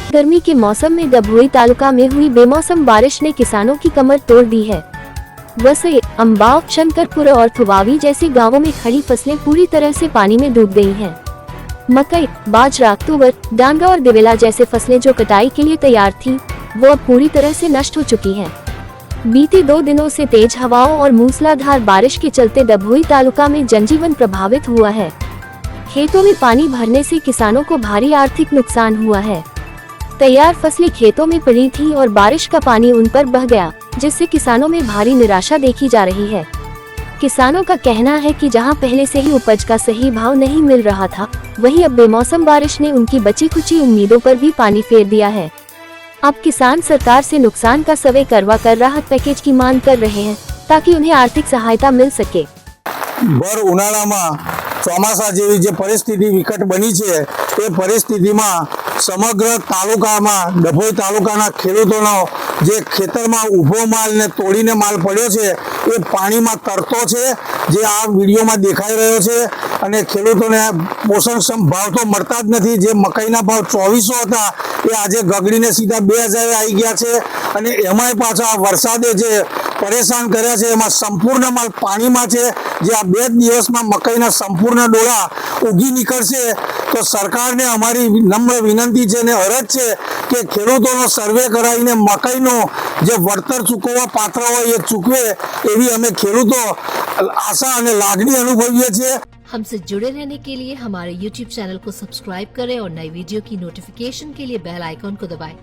गर्मी के मौसम में डभोई तालुका में हुई बेमौसम बारिश ने किसानों की कमर तोड़ दी है। वसई, अंबाव, शंकरपुर और थुवावी जैसे गांवों में खड़ी फसलें पूरी तरह से पानी में डूब गई हैं। मकई, बाजरा, तुवर, डांगा और दिवेला जैसे फसलें जो कटाई के लिए तैयार थीं, वो अब पूरी तरह से नष्ट हो चुकी हैं। बीते 2 दिनों से तेज हवाओं और मूसलाधार बारिश के चलते डभोई तालुका में जनजीवन प्रभावित हुआ है। खेतों में पानी भरने से किसानों को भारी आर्थिक नुकसान हुआ है। तैयार फसलें खेतों में पड़ी थीं और बारिश का पानी उन पर बह गया, जिससे किसानों में भारी निराशा देखी जा रही है। किसानों का कहना है कि जहां पहले से ही उपज का सही भाव नहीं मिल रहा था, वहीं अब बेमौसम बारिश ने उनकी बची खुची उम्मीदों पर भी पानी फेर दिया है। अब किसान सरकार से नुकसान का सर्वे करवा कर राहत पैकेज की मांग कर रहे हैं, ताकि उन्हें आर्थिक सहायता मिल सके। भर उनाळामां ચોમાસા જેવી જે પરિસ્થિતિ વિકટ બની છે તે પરિસ્થિતિમાં સમગ્ર તાલુકામાં ડભોઈ તાલુકાના ખેડૂતોનો જે ખેતરમાં ઊભો માલ ને તોડીને માલ પડ્યો છે એ પાણીમાં તરતો છે, જે આ વિડીયોમાં દેખાઈ રહ્યો છે। અને ખેડૂતોને પોષણક્ષમ ભાવ તો મળતા જ નથી। જે મકાઈના ભાવ 2400 હતા એ આજે ગગડીને સીધા 2000 આવી ગયા છે। અને એમાંય પાછા વરસાદે જે પરેશાન કર્યા છે એમાં સંપૂર્ણ માલ પાણીમાં છે। જે આ 2 દિવસમાં મકાઈના સંપૂર્ણ ડોળા ઉગી નીકળશે તો સરકારને અમારી નમ્ર વિનંતી છે ને અરજ છે કે ખેડૂતોનો સર્વે કરાવીને મકાઈનો જે વળતર ચૂકવવા પાત્ર હોય એ ચૂકવે એવી અમે ખેડૂતો આશા અને લાગણી અનુભવીએ છીએ। हमसे जुड़े रहने के लिए हमारे YouTube चैनल को सब्सक्राइब करें और नई वीडियो की नोटिफिकेशन के लिए बेल आइकॉन को दबाएं।